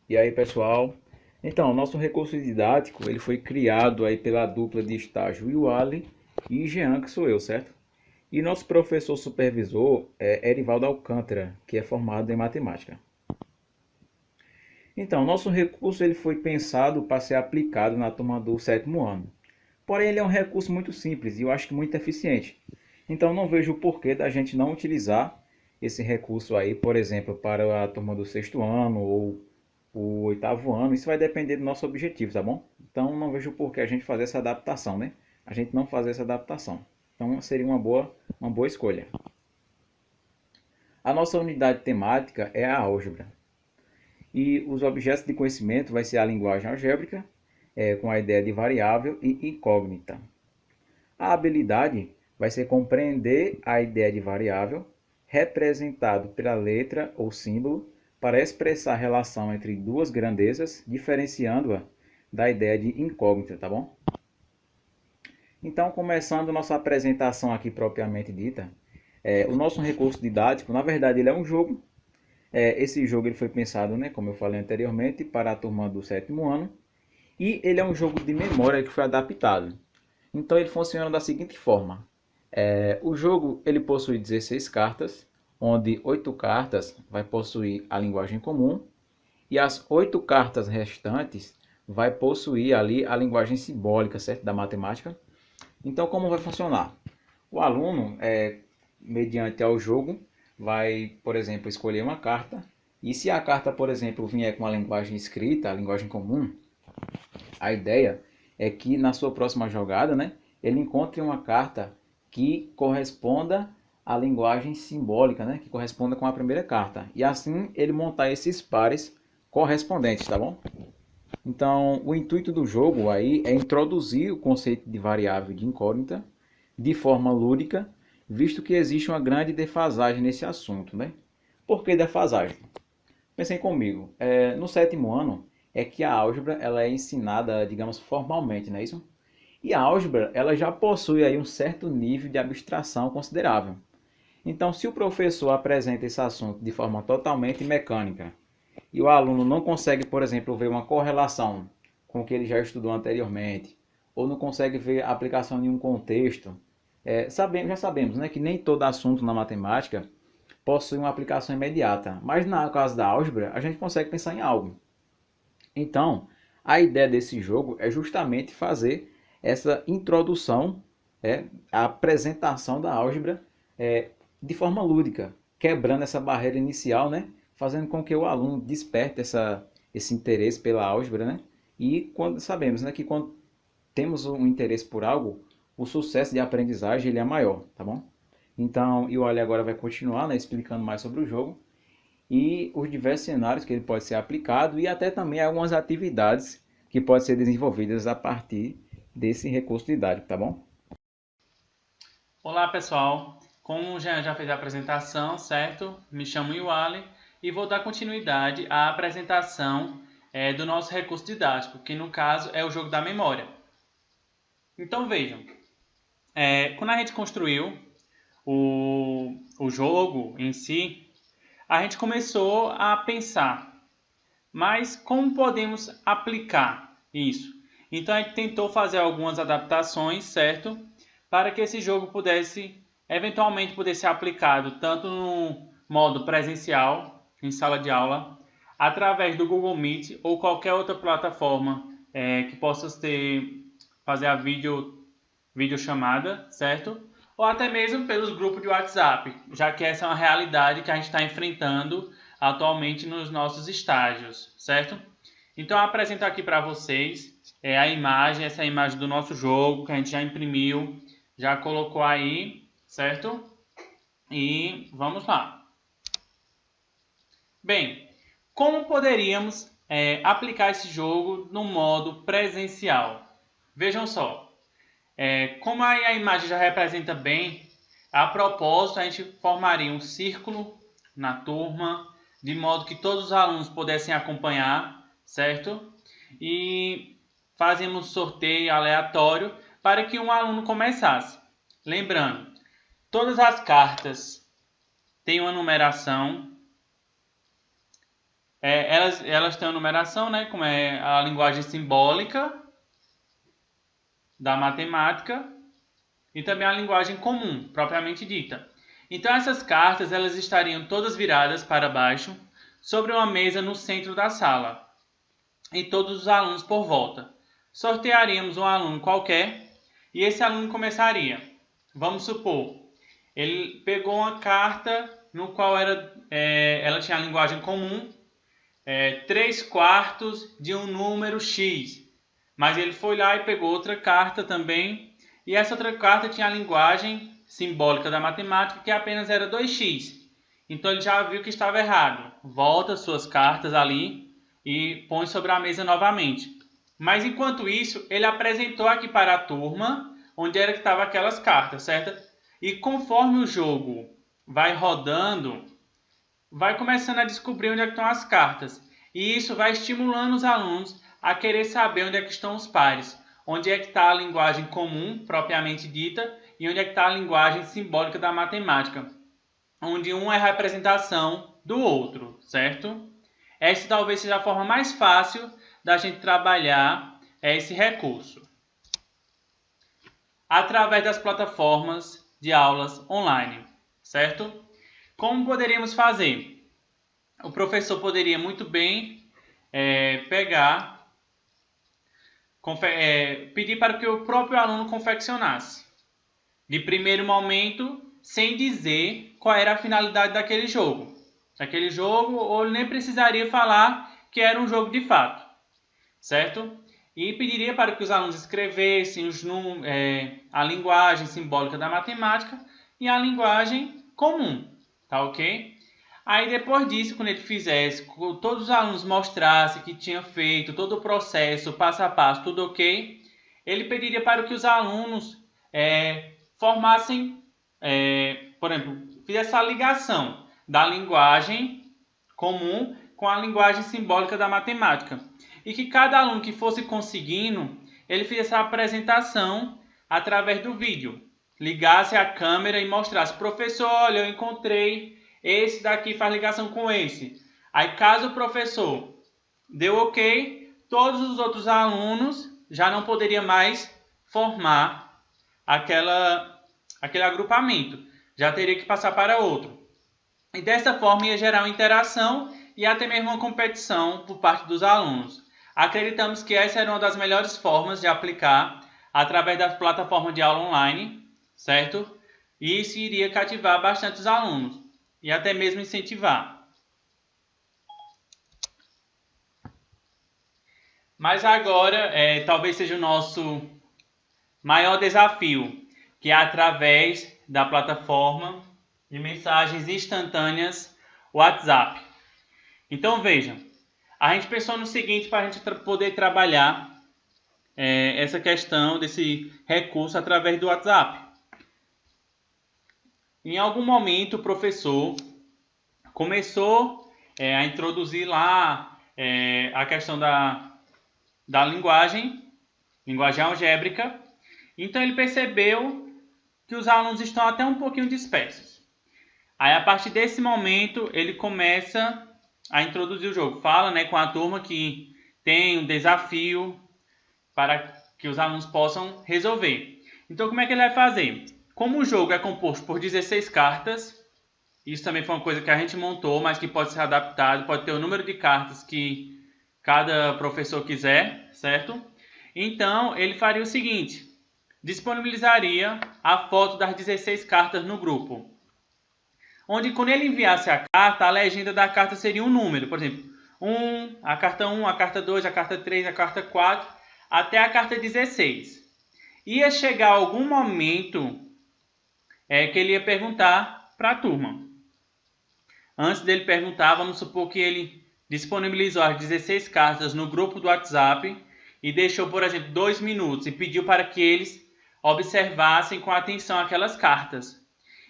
E aí, pessoal? Então, nosso recurso didático, ele foi criado aí pela dupla de estágio Iwali e Jean, que sou eu, certo? E nosso professor supervisor é Erivaldo Alcântara, que é formado em matemática. Então, nosso recurso ele foi pensado para ser aplicado na turma do sétimo ano. Porém, ele é um recurso muito simples e eu acho que muito eficiente. Então, não vejo o porquê da gente não utilizar esse recurso aí, por exemplo, para a turma do sexto ano ou o oitavo ano. Isso vai depender do nosso objetivo, tá bom? Então, não vejo por que a gente fazer essa adaptação, né? A gente não fazer essa adaptação. Então, seria uma boa escolha. A nossa unidade temática é a álgebra. E os objetos de conhecimento vai ser a linguagem algébrica, com a ideia de variável e incógnita. A habilidade vai ser compreender a ideia de variável, representado pela letra ou símbolo, para expressar a relação entre duas grandezas, diferenciando-a da ideia de incógnita, tá bom? Então, começando nossa apresentação aqui propriamente dita, o nosso recurso didático, na verdade, ele é um jogo. Esse jogo ele foi pensado, né, como eu falei anteriormente, para a turma do sétimo ano. E ele é um jogo de memória que foi adaptado. Então ele funciona da seguinte forma. O jogo ele possui 16 cartas, onde 8 cartas vai possuir a linguagem comum e as 8 cartas restantes vai possuir ali a linguagem simbólica, certo? Da matemática. Então como vai funcionar? O aluno, mediante ao jogo, vai, por exemplo, escolher uma carta e se a carta, por exemplo, vier com a linguagem escrita, a linguagem comum, a ideia é que na sua próxima jogada, né, ele encontre uma carta que corresponda à linguagem simbólica, né, que corresponda com a primeira carta. E assim ele montar esses pares correspondentes, tá bom? Então, o intuito do jogo aí é introduzir o conceito de variável de incógnita de forma lúdica, visto que existe uma grande defasagem nesse assunto, né? Por que defasagem? Pensem comigo, no sétimo ano é que a álgebra ela é ensinada, digamos, formalmente, não é isso? E a álgebra ela já possui aí um certo nível de abstração considerável. Então, se o professor apresenta esse assunto de forma totalmente mecânica e o aluno não consegue, por exemplo, ver uma correlação com o que ele já estudou anteriormente, ou não consegue ver a aplicação em um contexto, já sabemos, né, que nem todo assunto na matemática possui uma aplicação imediata, mas no caso da álgebra, a gente consegue pensar em algo. Então, a ideia desse jogo é justamente fazer essa introdução, a apresentação da álgebra de forma lúdica, quebrando essa barreira inicial, né? Fazendo com que o aluno desperte esse interesse pela álgebra, né? E quando sabemos, né, que quando temos um interesse por algo, o sucesso de aprendizagem ele é maior, tá bom? Então, o Ali agora vai continuar, né, explicando mais sobre o jogo e os diversos cenários que ele pode ser aplicado e até também algumas atividades que podem ser desenvolvidas a partir desse recurso didático, tá bom? Olá pessoal, como o Jean já fez a apresentação, certo? Me chamo Iwali e vou dar continuidade à apresentação do nosso recurso didático, que no caso é o jogo da memória. Então vejam, quando a gente construiu o jogo em si, a gente começou a pensar, mas como podemos aplicar isso? Então a gente tentou fazer algumas adaptações, certo? Para que esse jogo pudesse eventualmente poder ser aplicado tanto no modo presencial, em sala de aula, através do Google Meet ou qualquer outra plataforma que possa fazer a videochamada, certo? Ou até mesmo pelos grupos de WhatsApp, já que essa é uma realidade que a gente está enfrentando atualmente nos nossos estágios, certo? Então eu apresento aqui para vocês a imagem, essa imagem do nosso jogo que a gente já imprimiu, já colocou aí, certo? E vamos lá. Bem, como poderíamos aplicar esse jogo no modo presencial? Vejam só, como a imagem já representa bem, a propósito a gente formaria um círculo na turma, de modo que todos os alunos pudessem acompanhar, certo? E fazíamos um sorteio aleatório para que um aluno começasse. Lembrando, todas as cartas têm uma numeração Elas têm uma numeração, né, como é a linguagem simbólica da matemática e também a linguagem comum, propriamente dita. Então essas cartas elas estariam todas viradas para baixo sobre uma mesa no centro da sala e todos os alunos por volta. Sortearíamos um aluno qualquer e esse aluno começaria. Vamos supor, ele pegou uma carta no qual ela tinha a linguagem comum, 3/4 de um número X. Mas ele foi lá e pegou outra carta também, e essa outra carta tinha a linguagem simbólica da matemática, que apenas era 2x. Então ele já viu que estava errado. Volta suas cartas ali e põe sobre a mesa novamente. Mas enquanto isso, ele apresentou aqui para a turma onde era que estavam aquelas cartas, certo? E conforme o jogo vai rodando, vai começando a descobrir onde é que estão as cartas. E isso vai estimulando os alunos a querer saber onde é que estão os pares. Onde é que está a linguagem comum, propriamente dita, e onde é que está a linguagem simbólica da matemática. Onde um é a representação do outro, certo? Essa talvez seja a forma mais fácil da gente trabalhar esse recurso. Através das plataformas de aulas online, certo? Como poderíamos fazer? O professor poderia muito bem pedir para que o próprio aluno confeccionasse, de primeiro momento, sem dizer qual era a finalidade daquele jogo. Ou ele nem precisaria falar que era um jogo de fato, certo? E pediria para que os alunos escrevessem a linguagem simbólica da matemática e a linguagem comum, tá ok? Aí depois disso, quando ele fizesse, todos os alunos mostrassem que tinha feito todo o processo, passo a passo, tudo ok, ele pediria para que os alunos formassem, por exemplo, fizesse a ligação da linguagem comum com a linguagem simbólica da matemática. E que cada aluno que fosse conseguindo, ele fizesse a apresentação através do vídeo. Ligasse a câmera e mostrasse, professor, olha, eu encontrei, esse daqui faz ligação com esse. Aí caso o professor deu ok, todos os outros alunos já não poderiam mais formar aquele agrupamento. Já teria que passar para outro. E dessa forma ia gerar uma interação e até mesmo uma competição por parte dos alunos. Acreditamos que essa era uma das melhores formas de aplicar através das plataformas de aula online, certo? E isso iria cativar bastante os alunos e até mesmo incentivar. Mas agora, talvez seja o nosso maior desafio, que é através da plataforma de mensagens instantâneas WhatsApp. Então vejam, a gente pensou no seguinte para a gente poder trabalhar essa questão desse recurso através do WhatsApp. Em algum momento o professor começou a introduzir lá a questão da linguagem algébrica. Então ele percebeu que os alunos estão até um pouquinho dispersos. Aí a partir desse momento ele começa a introduzir o jogo. Fala com a turma que tem um desafio para que os alunos possam resolver. Então como é que ele vai fazer? Como o jogo é composto por 16 cartas, isso também foi uma coisa que a gente montou, mas que pode ser adaptado, pode ter o número de cartas que cada professor quiser, certo? Então ele faria o seguinte, disponibilizaria a foto das 16 cartas no grupo, onde quando ele enviasse a carta, a legenda da carta seria um número, por exemplo, a carta 1, a carta 2, a carta 3, a carta 4, até a carta 16. Ia chegar algum momento que ele ia perguntar para a turma. Antes dele perguntar, vamos supor que ele disponibilizou as 16 cartas no grupo do WhatsApp e deixou, por exemplo, 2 minutos e pediu para que eles observassem com atenção aquelas cartas.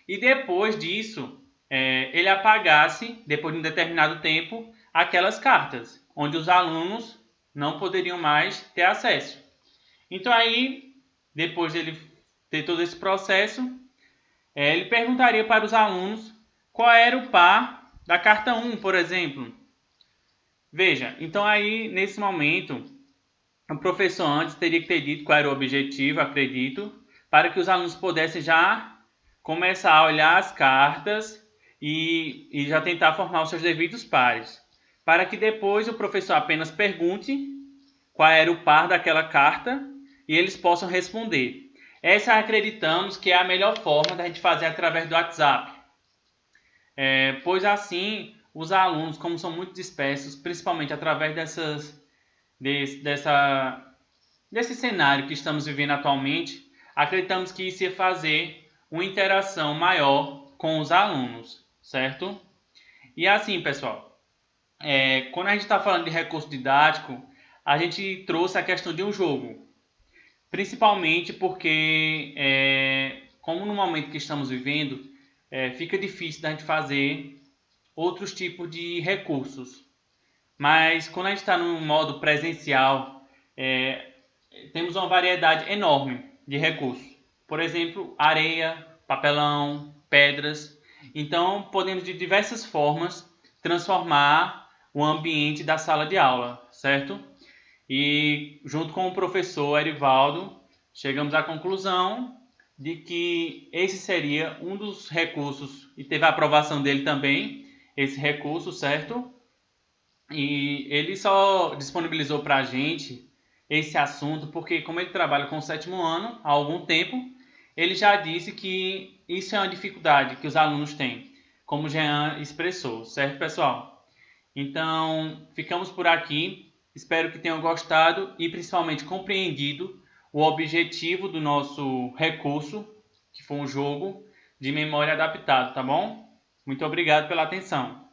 E depois disso, ele apagasse, depois de um determinado tempo, aquelas cartas, onde os alunos não poderiam mais ter acesso. Então aí, depois de ele ter todo esse processo, ele perguntaria para os alunos qual era o par da carta 1, por exemplo. Veja, então aí, nesse momento, o professor antes teria que ter dito qual era o objetivo, acredito, para que os alunos pudessem já começar a olhar as cartas e já tentar formar os seus devidos pares. Para que depois o professor apenas pergunte qual era o par daquela carta e eles possam responder. Essa acreditamos que é a melhor forma da gente fazer através do WhatsApp. Pois assim, os alunos, como são muito dispersos, principalmente através desse cenário que estamos vivendo atualmente, acreditamos que isso ia fazer uma interação maior com os alunos, certo? E assim, pessoal, quando a gente está falando de recurso didático, a gente trouxe a questão de um jogo, principalmente porque, como no momento que estamos vivendo, fica difícil da gente fazer outros tipos de recursos. Mas quando a gente está no modo presencial, temos uma variedade enorme de recursos. Por exemplo, areia, papelão, pedras. Então, podemos de diversas formas transformar o ambiente da sala de aula, certo? E junto com o professor Erivaldo, chegamos à conclusão de que esse seria um dos recursos, e teve a aprovação dele também, esse recurso, certo? E ele só disponibilizou para a gente esse assunto porque, como ele trabalha com o 7º ano há algum tempo, ele já disse que isso é uma dificuldade que os alunos têm, como o Jean expressou, certo, pessoal? Então, ficamos por aqui. Espero que tenham gostado e principalmente compreendido o objetivo do nosso recurso, que foi um jogo de memória adaptado, tá bom? Muito obrigado pela atenção.